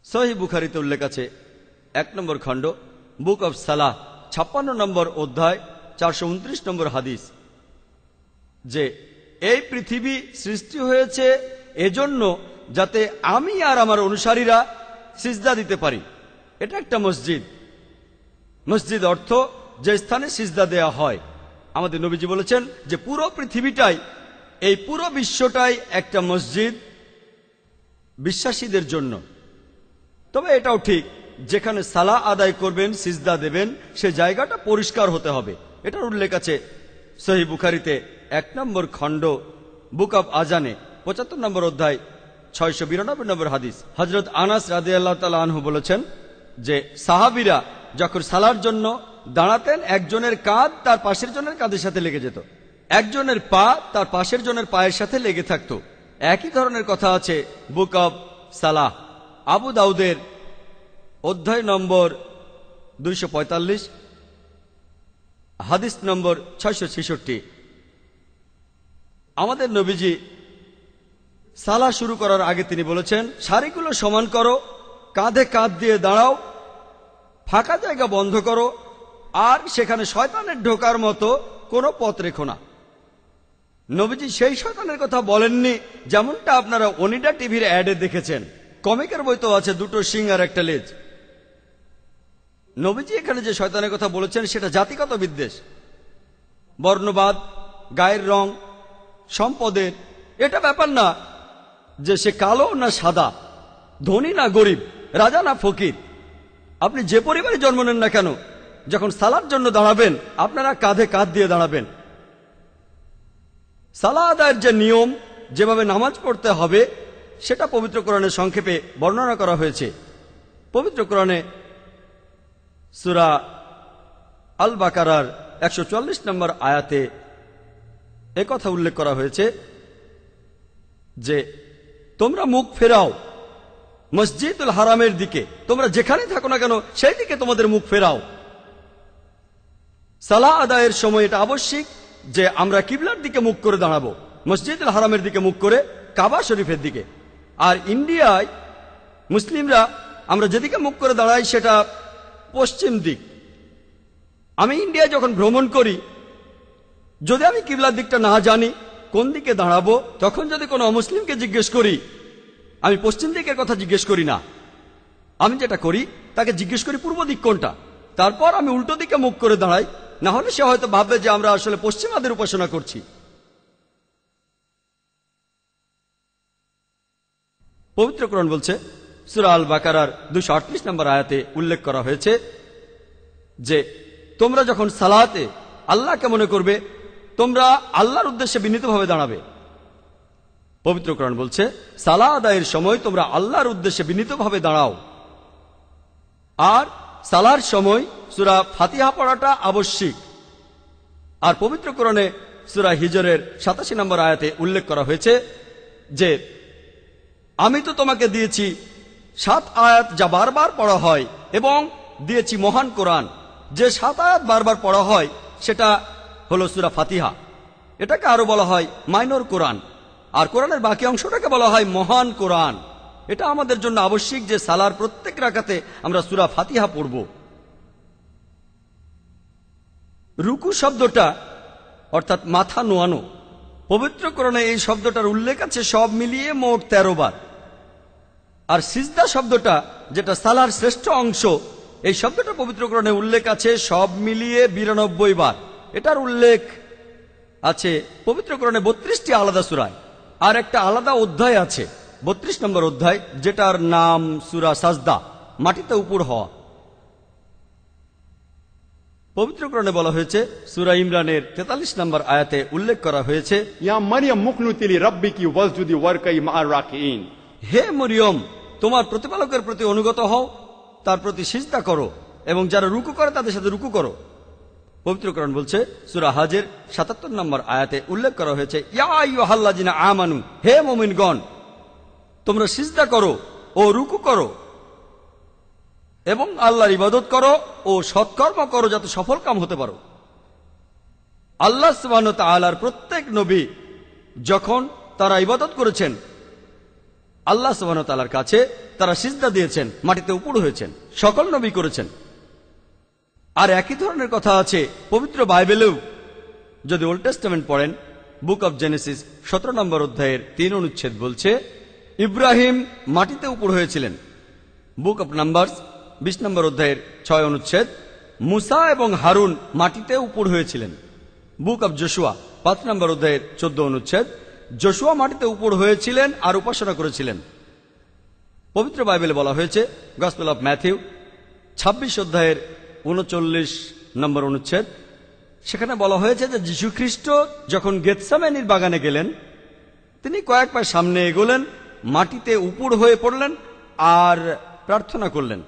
সহিহ বুখারীতে উল্লেখ আছে 1 নম্বর খণ্ড বুক অব সালাহ 56 নম্বর অধ্যায় 429 নম্বর হাদিস, যে এই পৃথিবী সৃষ্টি হয়েছে এজন্য যাতে আমি আর আমার অনুসারীরা সিজদা দিতে পারি। এটা একটা মসজিদ। মসজিদ অর্থ যে স্থানে সিজদা দেয়া হয়। আমাদের নবীজি বলেছেন যে পুরো পৃথিবীটাই, এই পুরো বিশ্বটাই একটা মসজিদ বিশ্বাসীদের জন্য। তবে এটাও ঠিক, যেখানে সালাহ আদায় করবেন, সিজদা দেবেন, সে জায়গাটা পরিষ্কার হতে হবে। এটার উল্লেখ আছে সহিহ বুখারীতে 1 নম্বর খণ্ড বুক অব আজানে 75 নম্বর অধ্যায় 692 নম্বর হাদিস। হযরত আনাস রাদিয়াল্লাহু তাআলা আনহু বলেছেন যে সাহাবীরা যখন সালার জন্য দাঁড়াতেন একজনের কাঁধ তার পাশের জনের কাঁধের সাথে লেগে যেত, একজনের পা তার পাশের জনের পায়ের সাথে লেগে থাকত। একই ধরনের কথা আছে বুক অব সালাহ আবু দাউদের অধ্যায় নম্বর 245 হাদিস নম্বর 666। আমাদের নবীজি সালাহ শুরু করার আগে তিনি বলেছেন, সারিগুলো সমান করো, কাঁধে কাঁধ দিয়ে দাঁড়াও, ফাঁকা জায়গা বন্ধ করো, আর সেখানে শয়তানের ঢোকার মতো কোনো পথ রেখো না। নবীজি সেই শয়তানের কথা বলেননি যেমনটা আপনারা ওনিডা টিভির অ্যাডে দেখেছেন। কমিকের বই তো আছে 2টো শিং আর একটা লেজ। নবীজি এখানে যে শয়তানের কথা বলেছেন সেটা জাতিগত বিদ্বেষ। বর্ণবাদ, গায়ের রং, সম্পদের, এটা ব্যাপার না যে সে কালো না সাদা, ধনী না গরিব, রাজা না ফকির। আপনি যে পরিবারে জন্ম নেন না কেন, যখন সালার জন্য দাঁড়াবেন আপনারা কাঁধে কাঁধ দিয়ে দাঁড়াবেন। সালা আদায়ের যে নিয়ম, যেভাবে নামাজ পড়তে হবে, সেটা পবিত্র কোরআনে সংক্ষেপে বর্ণনা করা হয়েছে। পবিত্র কোরআনে সূরা আল বাকারার 144 নম্বর আয়াতে একথা উল্লেখ করা হয়েছে যে তোমরা মুখ ফেরাও মসজিদুল হারামের দিকে, তোমরা যেখানে থাকো না কেন সেই দিকে তোমাদের মুখ ফেরাও। সালাহ আদায়ের সময় এটা আবশ্যিক যে আমরা কিবলার দিকে মুখ করে দাঁড়াবো, মসজিদুল হারামের দিকে মুখ করে, কাবা শরীফের দিকে। আর ইন্ডিয়ায় মুসলিমরা আমরা যেদিকে মুখ করে দাঁড়াই সেটা পশ্চিম দিক। আমি ইন্ডিয়ায় যখন ভ্রমণ করি, যদি আমি কিবলার দিকটা না জানি কোন দিকে দাঁড়াবো, তখন যদি কোনো অমুসলিমকে জিজ্ঞেস করি, আমি পশ্চিম দিকের কথা জিজ্ঞেস করি না। আমি যেটা করি তাকে জিজ্ঞেস করি পূর্ব দিক কোনটা, তারপর আমি উল্টো দিকে মুখ করে দাঁড়াই। না হলে সে হয়তো ভাববে যে আমরা আসলে পশ্চিমাদের উপাসনা করছি। পবিত্র কোরআন বলছে, সূরা আল বাকারার 238 নম্বর আয়াতে উল্লেখ করা হয়েছে যে তোমরা যখন সালাতে আল্লাহকে মনে করবে, তোমরা আল্লাহর উদ্দেশ্যে বিনীতভাবে দাঁড়াবে। পবিত্র কোরআন বলছে, সালাহ আদায়ের সময় তোমরা আল্লাহর উদ্দেশ্যে বিনীতভাবে দাঁড়াও। আর সালার সময় সূরা ফাতিহা পড়াটা আবশ্যিক। আর পবিত্র কোরআনে সূরা হিজরের 87 নম্বর আয়াতে উল্লেখ করা হয়েছে যে আমি তো তোমাকে দিয়েছি 7 আয়াত যা বারবার পড়া হয়, এবং দিয়েছি মহান কোরআন। যে 7 আয়াত বারবার পড়া হয় সেটা হলো সূরা ফাতিহা। এটাকে আরো বলা হয় মাইনর কোরআন, আর কোরআনের বাকি অংশটাকে বলা হয় মহান কোরআন। এটা আমাদের জন্য আবশ্যিক যে সালার প্রত্যেক রাকাতে আমরা সূরা ফাতিহা পড়ব। রুকু শব্দটা অর্থাৎ মাথা নোয়ানো, পবিত্র কোরআনে এই শব্দটার উল্লেখ আছে সব মিলিয়ে মোট 13 বার। আর সিজদা শব্দটা যেটা সালার শ্রেষ্ঠ অংশ, এই শব্দটা পবিত্র কোরআনে উল্লেখ আছে সব মিলিয়ে 92 বার। এটার উল্লেখ আছে পবিত্র কোরআনে 32টি আলাদা সূরায়। আর একটা আলাদা অধ্যায় আছে 32 নম্বর অধ্যায়, যেটার নাম সূরা সাজদা, মাটিতে উপর হওয়া। পবিত্র কোরআনে বলা হয়েছে, সূরা ইমরানের 43 নম্বর আয়াতে উল্লেখ করা হয়েছে, ইয়া মারিয়াম মুকনুতি লিরাব্বিকি ওয়াসজুদি ওয়ারকাই মা'আর রাকিঈন। হে মরিয়ম, তোমার প্রতিপালকের প্রতি অনুগত হও, তার প্রতি সিজদা করো, এবং যারা রুকু করে তাদের সাথে রুকু করো। পবিত্র কোরআন বলছে, সূরা হাজের 77 নম্বর আয়াতে উল্লেখ করা হয়েছে, ইয়া আইয়ুহাল্লাযিনা আমানু, হে মুমিনগণ, তোমরা সিজদা করো ও রুকু করো এবং আল্লাহর ইবাদত করো ও সৎকর্ম করো, যাতে সফল কাম হতে পারো। আল্লাহ সুবহানাহু ওয়া তাআলার প্রত্যেক নবী যখন তারা ইবাদত করেছেন আল্লাহ সুবহানাহু ওয়া তাআলার কাছে, তারা সিজদা দিয়েছেন, মাটিতে উপুড় হয়েছেন। সকল নবী করেছেন। আর একই ধরনের কথা আছে পবিত্র বাইবেলেও। যদি ওল্ড টেস্টামেন্ট পড়েন, বুক অব জেনেসিস 17 নম্বর অধ্যায়ের 3 অনুচ্ছেদ বলছে, ইব্রাহিম মাটিতে উপুড় হয়েছিলেন। বুক অব নাম্বারস 20 নম্বর অধ্যায়ের 6 অনুচ্ছেদ, মুসা এবং হারুন মাটিতে উপুড় হয়েছিলেন। বুক অব জোশুয়া 5 নম্বর অধ্যায়ের 14 অনুচ্ছেদ, জোশুয়া মাটিতে উপুড় হয়েছিলেন আর উপাসনা করেছিলেন। পবিত্র বাইবেলে বলা হয়েছে, গসপেল অব ম্যাথিউ 26 অধ্যায়ের 39 নম্বর অনুচ্ছেদ, সেখানে বলা হয়েছে যে যীশু খ্রিস্ট যখন গেতসেমানির বাগানে গেলেন, তিনি কয়েক পা সামনে এগোলেন, মাটিতে উপুড় হয়ে পড়লেন আর প্রার্থনা করলেন।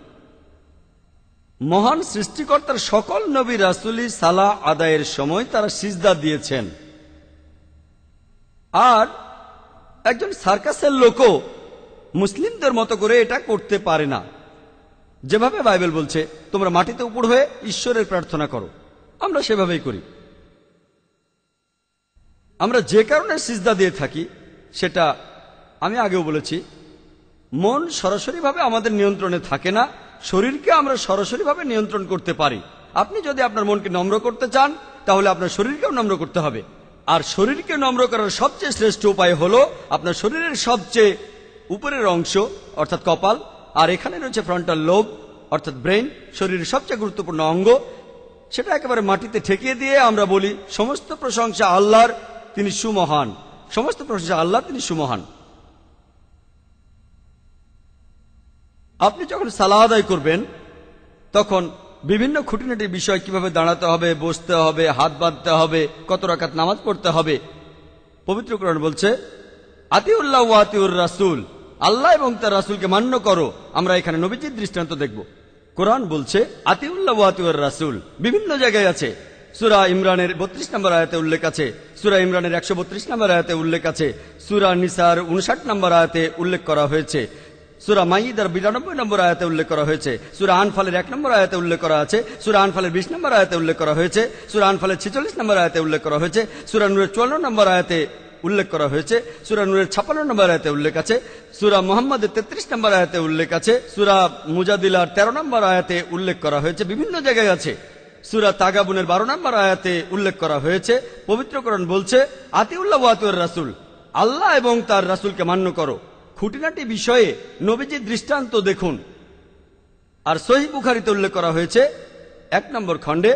মহান সৃষ্টিকর্তার সকল নবী রাসূলই সালাহ আদায়ের সময় তারা সিজদা দিয়েছেন। আর একজন সার্কাসের লোকও মুসলিমদের মতো করে এটা করতে পারে না। যেভাবে বাইবেল বলছে তোমরা মাটিতে উপুড় হয়ে ঈশ্বরের প্রার্থনা করো, আমরা সেভাবেই করি। আমরা যে কারণে সিজদা দিয়ে থাকি সেটা আমি আগেও বলেছি, মন সরাসরিভাবে আমাদের নিয়ন্ত্রণে থাকে না, শরীরকে আমরা সরাসরিভাবে নিয়ন্ত্রণ করতে পারি। আপনি যদি আপনার মনকে নম্র করতে চান তাহলে আপনার শরীরকেও নম্র করতে হবে। আর শরীরকে নম্র করার সবচেয়ে শ্রেষ্ঠ উপায় হলো আপনার শরীরের সবচেয়ে উপরের অংশ অর্থাৎ কপাল, আর এখানে রয়েছে ফ্রন্টাল লোব অর্থাৎ ব্রেন, শরীরের সবচেয়ে গুরুত্বপূর্ণ অঙ্গ। সেটা একেবারে মাটিতে ঠেকিয়ে দিয়ে আমরা বলি সমস্ত প্রশংসা আল্লাহর, তিনি সুমহান। সমস্ত প্রশংসা আল্লাহ, তিনি সুমহান। আপনি যখন সালাহ আদায় করবেন তখন বিভিন্ন খুঁটিনাটি বিষয়, কিভাবে দাঁড়াতে হবে, বসতে হবে, হাত বাঁধতে হবে, কত রাকাত নামাজ পড়তে হবে। পবিত্র কোরআন বলছে আতিউল্লাহ ওয়া আতিউর রাসূল, আল্লাহ এবং তার রাসূলকে মান্য করো। আমরা এখানে নবীজির দৃষ্টান্ত দেখব। কোরআন বলছে আতিউল্লাহ ওয়া আতিউর রাসূল, বিভিন্ন জায়গায় আছে। সূরা ইমরানের 32 নম্বর আয়াতে উল্লেখ আছে, সূরা ইমরানের 132 নম্বর আয়াতে উল্লেখ আছে, সূরা নিসার 59 নম্বর আয়াতে উল্লেখ করা হয়েছে, সূরা মাইদার 92 নম্বর আয়াতে উল্লেখ করা হয়েছে, সূরা আনফালের 1 নম্বর আয়াতে উল্লেখ করা আছে, সূরা আনফালের 20 নম্বর আয়াতে উল্লেখ করা হয়েছে, সূরা আনফালের 46 নম্বর আয়াতে উল্লেখ করা হয়েছে, সূরা নূরের 54 নম্বর আয়াতে উল্লেখ করা হয়েছে, সূরা নূরের 56 নম্বর আয়াতে উল্লেখ আছে, সূরা মুহাম্মাদের 33 নম্বর আয়াতে উল্লেখ আছে, সূরা মুজাদিলার 13 নম্বর আয়াতে উল্লেখ করা হয়েছে, বিভিন্ন জায়গায় আছে। সূরা তাগাবুনের 12 নম্বর আয়াতে উল্লেখ করা হয়েছে। পবিত্র কোরআন বলছে আতিউল্লাহ ওয়া আতিউর রাসূল, আল্লাহ এবং তার রাসূলকে মান্য করো। খুঁটিনাটি বিষয়ে নবীজির দৃষ্টান্ত দেখুন। আর সহিহ বুখারীতে উল্লেখ করা হয়েছে 1 নম্বর খণ্ডে,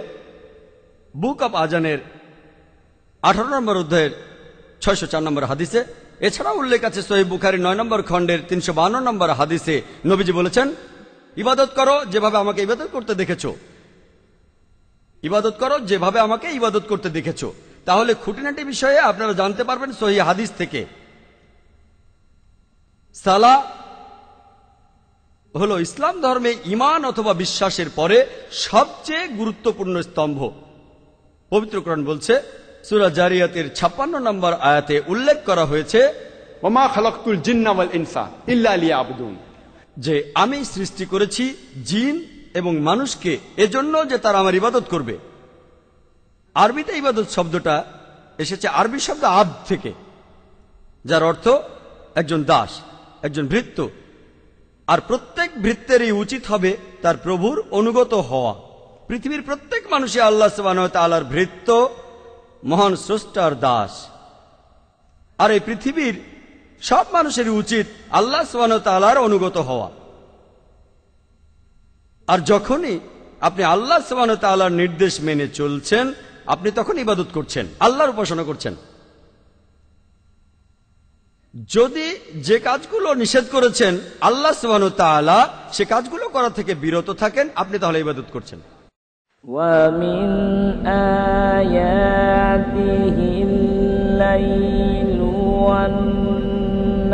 বুক অব আজানের 18 নম্বর অধ্যায়ের 604 নম্বর হাদিসে। এছাড়াও উল্লেখ আছে সহিহ বুখারী 9 নম্বর খণ্ডের 352 নম্বর হাদিসে। নবীজি বলেছেন ইবাদত করো যেভাবে আমাকে ইবাদত করতে দেখেছো, ইবাদত করো যেভাবে আমাকে ইবাদত করতে দেখেছো। তাহলে খুঁটিনাটি বিষয়ে আপনারা জানতে পারবেন সহিহ হাদিস থেকে। সালাহ হলো ইসলাম ধর্মে ঈমান অথবা বিশ্বাসের পরে সবচেয়ে গুরুত্বপূর্ণ স্তম্ভ। পবিত্র কোরআন বলছে সূরা জারিয়াতের 56 নম্বর আয়াতে উল্লেখ করা হয়েছে ওমা খালাকতুল জিন্না ওয়াল ইনসা ইল্লা লিয়াবুদুন, যে আমি সৃষ্টি করেছি জিন এবং মানুষকে এজন্য যে তারা আমার ইবাদত করবে। আরবিতে ইবাদত শব্দটা এসেছে আরবি শব্দ আব্দ থেকে, যার অর্থ একজন দাস, একজন ভৃত্য। আর প্রত্যেক ভৃত্যেরই উচিত হবে তার প্রভুর অনুগত হওয়া। পৃথিবীর প্রত্যেক মানুষই আল্লাহ সুবহানাহু ওয়া তাআলার ভৃত্য, মহান স্রষ্টার দাস। আর এই পৃথিবীর সব মানুষেরই উচিত আল্লাহ সুবহানাহু ওয়া তাআলার অনুগত হওয়া। আর যখনই আপনি আল্লাহ সুবহানাহু ওয়া তাআলার নির্দেশ মেনে চলছেন, আপনি তখন ইবাদত করছেন, আল্লাহর উপাসনা করছেন। যদি যে কাজগুলো নিষেধ করেছেন আল্লাহ সুবহানাহু ওয়া তাআলা, সে কাজগুলো করা থেকে বিরত থাকেন, আপনি তাহলে ইবাদত করছেন। وَمِنْ آيَاتِهِ اللَّيْلُ وَالنَّهَارُ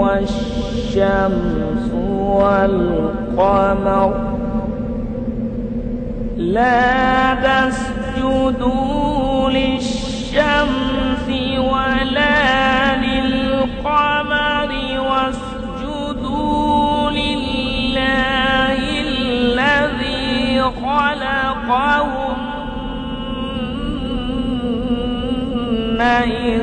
وَالشَّمْسُ وَالْقَمَرُ لَا تَسْجُدُوا لِلشَّمْسِ وَلَا لِلْقَمَرِ وَاسْجُدُوا لِلَّهِ الَّذِي خَلَقَهُنَّ إِن